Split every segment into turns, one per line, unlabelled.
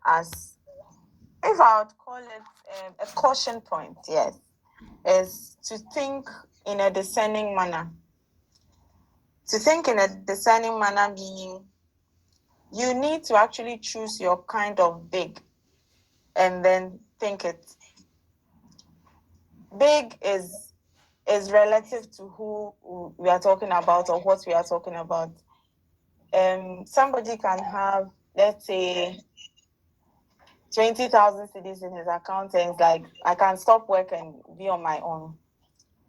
as, if I would call it a caution point, yes, is to think in a discerning manner. To think in a discerning manner meaning you need to actually choose your kind of big and then think it. Big is relative to who we are talking about or what we are talking about. Somebody can have, let's say, 20,000 cedis in his account, and it's like, I can stop work and be on my own.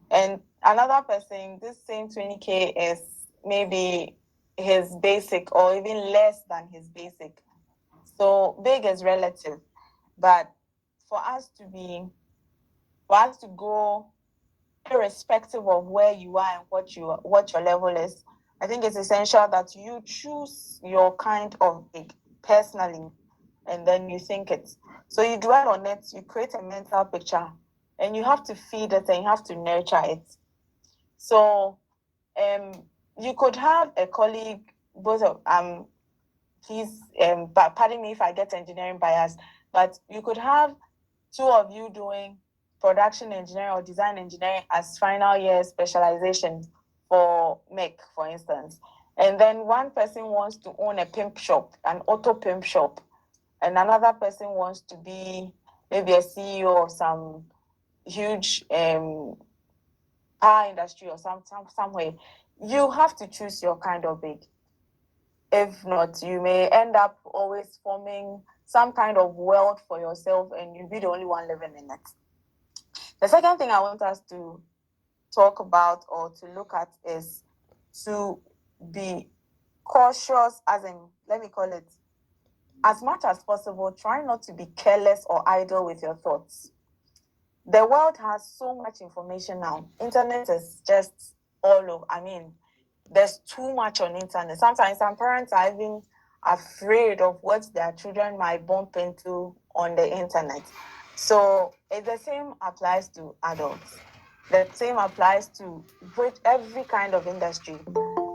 And another person, this same 20K is maybe his basic or even less than his basic. So big is relative. But for us to go irrespective of where you are and what your level is, I think it's essential that you choose your kind of big personally, and then you think it. So you dwell on it, you create a mental picture, and you have to feed it and you have to nurture it. So you could have a colleague, both of please pardon me if I get engineering bias, but you could have two of you doing production engineering or design engineering as final year specialization for MEC, for instance. And then one person wants to own a pimp shop, an auto pimp shop, and another person wants to be maybe a CEO of some huge power industry or somewhere. You have to choose your kind of big. If not, you may end up always forming some kind of wealth for yourself and you'll be the only one living in it. The second thing I want us to talk about or to look at is to be cautious, as in, let me call it, as much as possible, try not to be careless or idle with your thoughts. The world has so much information now. Internet is just all over. I mean, there's too much on internet. Sometimes some parents are even afraid of what their children might bump into on the internet. So the same applies to adults. The same applies to every kind of industry.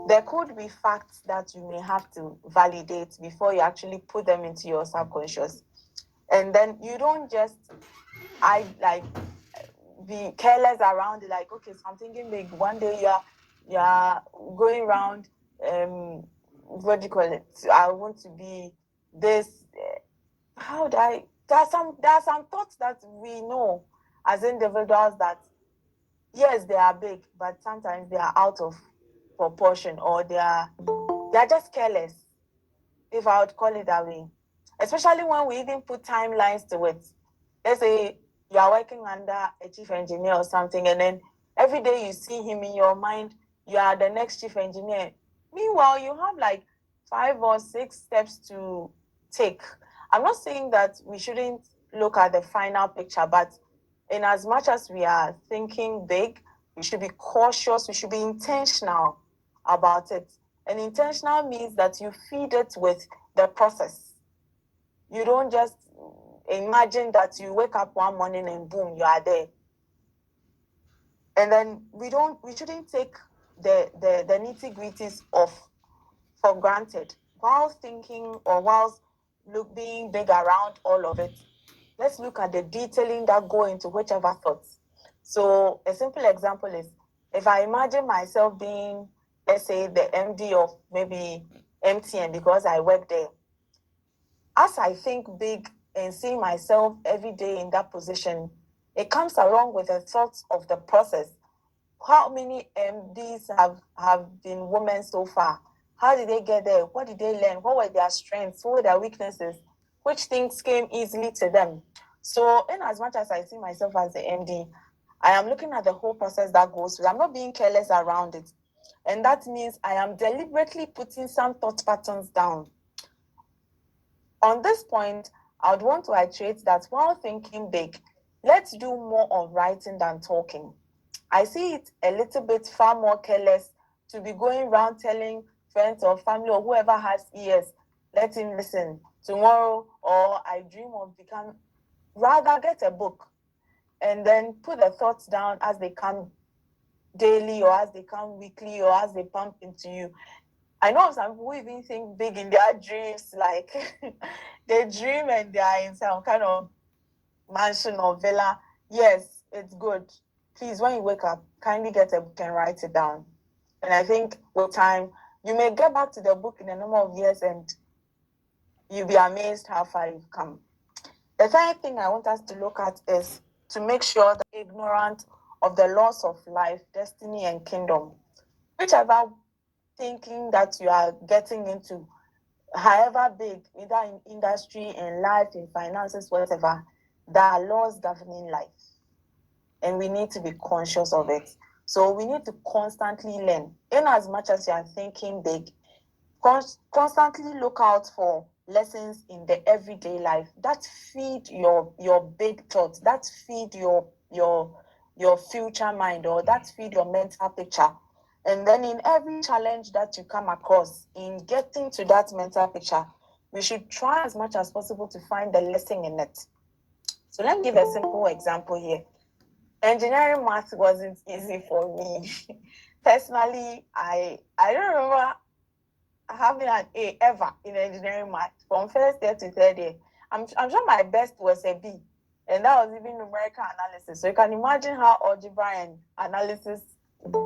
There could be facts that you may have to validate before you actually put them into your subconscious. And then you don't just be careless around it, like, okay, so I'm thinking big. One day you're going around, what do you call it? I want to be this. How do I? There are some thoughts that we know as individuals that yes, they are big, but sometimes they are out of proportion, or they are just careless, if I would call it that way. Especially when we even put timelines to it. Let's say you are working under a chief engineer or something, and then every day you see him in your mind, you are the next chief engineer. Meanwhile, you have like 5 or 6 steps to take. I'm not saying that we shouldn't look at the final picture, but in as much as we are thinking big, we should be cautious, we should be intentional about it. And intentional means that you feed it with the process. You don't just imagine that you wake up one morning and boom, you are there. And then we shouldn't take the nitty-gritties for granted. While thinking or whilst being big around all of it, let's look at the detailing that go into whichever thoughts. So a simple example is, if I imagine myself being, let's say, the MD of maybe MTN because I work there, as I think big and see myself every day in that position, it comes along with the thoughts of the process. How many MDs have been women so far? How did they get there? What did they learn? What were their strengths? What were their weaknesses? Which things came easily to them? So in as much as I see myself as the MD, I am looking at the whole process that goes through. I'm not being careless around it. And that means I am deliberately putting some thought patterns down. On this point, I would want to iterate that while thinking big, let's do more of writing than talking. I see it a little bit far more careless to be going around telling friends or family or whoever has ears, let him listen tomorrow, or I dream of becoming. Rather, get a book and then put the thoughts down as they come daily or as they come weekly or as they pump into you. I know some people even think big in their dreams, like they dream and they are in some kind of mansion or villa. Yes, it's good. Please, when you wake up, kindly get a book and write it down. And I think with time, you may get back to the book in a number of years and you'll be amazed how far you've come. The third thing I want us to look at is to make sure that you're ignorant of the laws of life, destiny, and kingdom. Whichever thinking that you are getting into, however big, either in industry, in life, in finances, whatever, there are laws governing life. And we need to be conscious of it. So we need to constantly learn. In as much as you are thinking big, constantly look out for lessons in the everyday life that feed your big thoughts, that feed your future mind, or that feed your mental picture. And then in every challenge that you come across in getting to that mental picture, we should try as much as possible to find the lesson in it. So let me give a simple example here. Engineering math wasn't easy for me. Personally, I don't remember having an A ever in engineering math from first year to third year. I'm sure my best was a B, and that was even numerical analysis. So you can imagine how algebra and analysis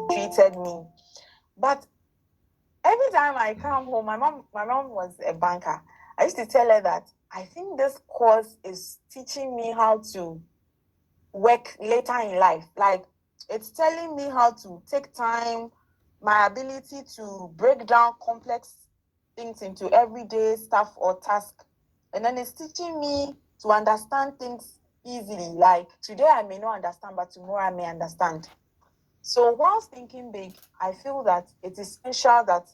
treated me. But every time I come home, my mom was a banker. I used to tell her that I think this course is teaching me how to work later in life. Like, it's telling me how to take time, my ability to break down complex things into everyday stuff or task. And then it's teaching me to understand things easily. Like, today I may not understand, but tomorrow I may understand. So whilst thinking big, I feel that it is essential that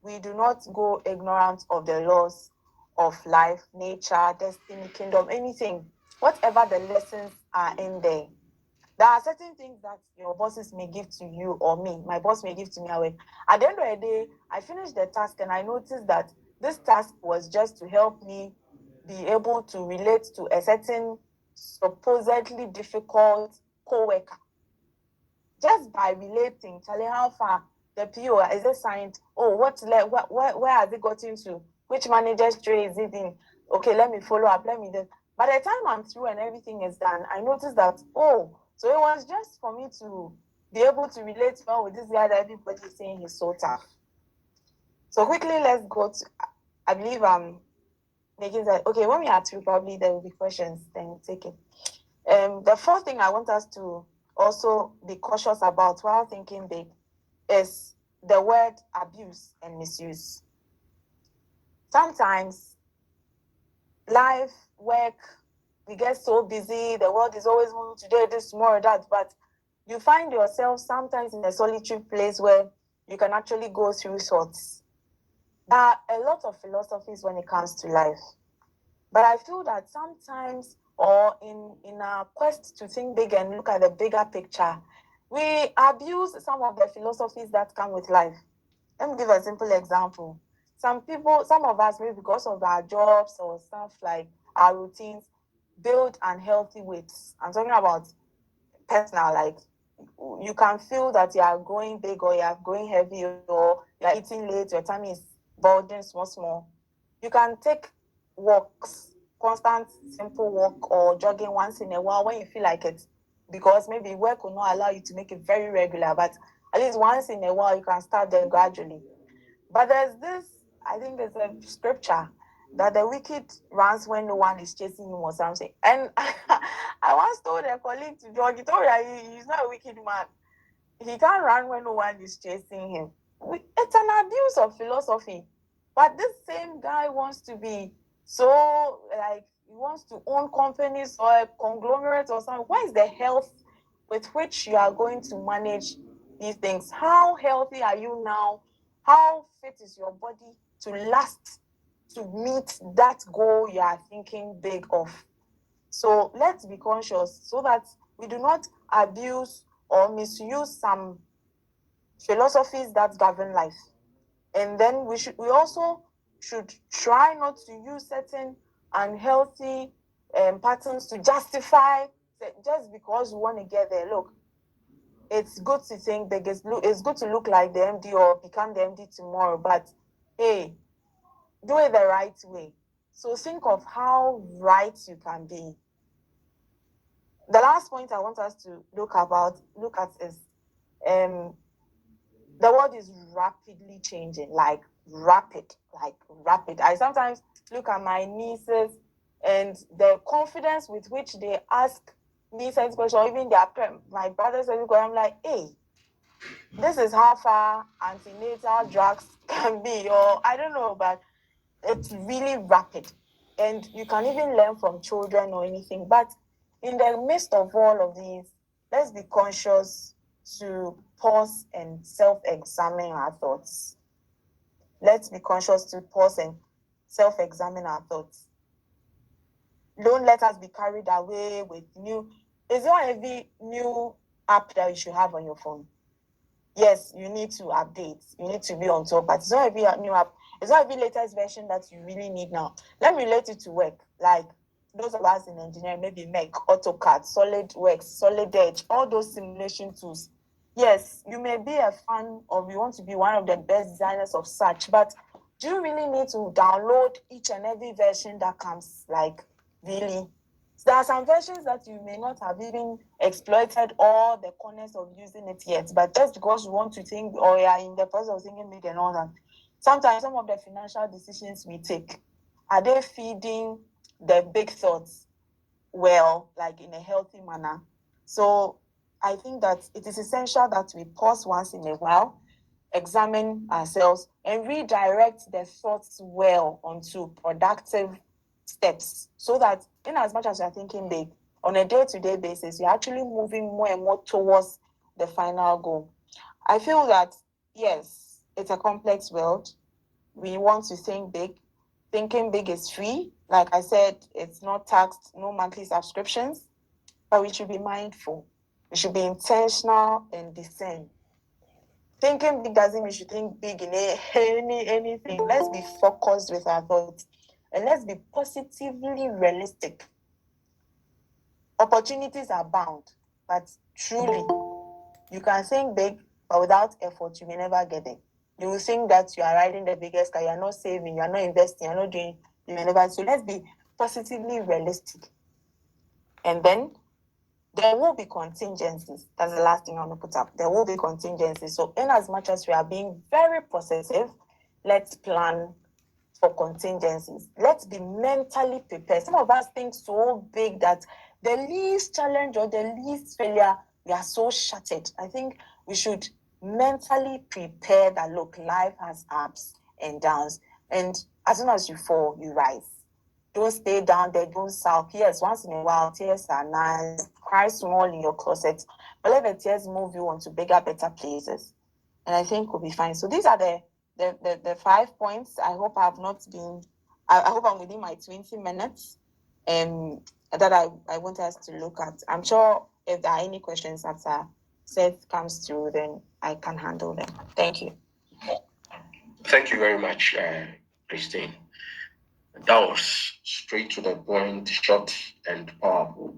we do not go ignorant of the laws of life, nature, destiny, kingdom, anything, whatever the lessons are in there. There are certain things that your bosses may give to you, or me, my boss may give to me away. At the end of the day, I finished the task and I noticed that this task was just to help me be able to relate to a certain supposedly difficult co-worker. Just by relating, telling how far the PO is it signed, oh, where has it gotten to? Which manager's tray is it in? Okay, let me follow up, let me do. By the time I'm through and everything is done, I noticed that, oh, so it was just for me to be able to relate well with this guy that everybody is saying he's so tough. So quickly, let's go to, I believe I'm making that, okay, when we are through, probably there will be questions, then take it. The fourth thing I want us to also be cautious about while thinking big is the word abuse and misuse. Sometimes life, work, we get so busy, the world is always moving today, this, tomorrow, that, but you find yourself sometimes in a solitary place where you can actually go through thoughts. There are a lot of philosophies when it comes to life, but I feel that sometimes, or in our quest to think big and look at the bigger picture, we abuse some of the philosophies that come with life. Let me give a simple example. Some people, some of us, maybe because of our jobs or stuff like our routines, build unhealthy weights. I'm talking about personal, like you can feel that you are growing big or you are growing heavy or you are eating late, your tummy is bulging small. You can take walks, constant simple walk or jogging once in a while when you feel like it, because maybe work will not allow you to make it very regular, but at least once in a while you can start them gradually. But there's this, I think there's a scripture that the wicked runs when no one is chasing him or something. And I once told a colleague to jog, he told me that he's not a wicked man. He can't run when no one is chasing him. It's an abuse of philosophy. But this same guy wants to be so, like, he wants to own companies or a conglomerate or something. What is the health with which you are going to manage these things? How healthy are you now? How fit is your body to last to meet that goal you are thinking big of? So let's be conscious so that we do not abuse or misuse some philosophies that govern life. And then we also should try not to use certain unhealthy patterns to justify just because we want to get there. Look, it's good to think big, it's good to look like the MD or become the MD tomorrow, but hey, do it the right way. So think of how right you can be. The last point I want us to look at is the world is rapidly changing, like rapid. I sometimes look at my nieces and the confidence with which they ask me certain questions, or even my brothers certain questions. I'm like, hey, this is how far antenatal drugs can be, or I don't know, but it's really rapid. And you can even learn from children or anything. But in the midst of all of these, let's be conscious to pause and self-examine our thoughts. Let's be conscious to pause and self-examine our thoughts. Don't let us be carried away with is there every new app that you should have on your phone? Yes, you need to update. You need to be on top, but it's not every new app. It's not every latest version that you really need now. Let me relate it to work. Like those of us in engineering, maybe Make, AutoCAD, SolidWorks, Solid Edge, all those simulation tools. Yes, you may be a fan or you want to be one of the best designers of such, but do you really need to download each and every version that comes? Like, really? There are some versions that you may not have even exploited all the corners of using it yet, but just because you want to think or you are in the process of thinking big and all that, sometimes some of the financial decisions we take, are they feeding the big thoughts well, like in a healthy manner? So I think that it is essential that we pause once in a while, examine ourselves, and redirect the thoughts well onto productive steps, so that in as much as you're thinking big, on a day-to-day basis, you're actually moving more and more towards the final goal. I feel that, yes, it's a complex world. We want to think big. Thinking big is free. Like I said, it's not taxed, no monthly subscriptions, but we should be mindful. We should be intentional and discern. Thinking big doesn't mean you should think big in anything. Let's be focused with our thoughts and let's be positively realistic. Opportunities are bound, but truly, you can think big, but without effort, you may never get it. You will think that you are riding the biggest car, you're not saving, you're not investing, you're not doing, you may never. So let's be positively realistic. And then there will be contingencies. That's the last thing I want to put up. There will be contingencies. So in as much as we are being very possessive, let's plan for contingencies. Let's be mentally prepared. Some of us think so big that the least challenge or the least failure, we are so shattered. I think we should mentally prepare that, look, life has ups and downs. And as soon as you fall, you rise. Don't stay down there, don't sulk. Yes, once in a while, tears are nice. Cry small in your closet. But let the tears move you on to bigger, better places. And I think we'll be fine. So these are the 5 points. I hope I hope I'm within my 20 minutes that I want us to look at. I'm sure if there are any questions after Seth comes through, then I can handle them. Thank you.
Thank you very much, Christine. That was straight to the point, short and powerful.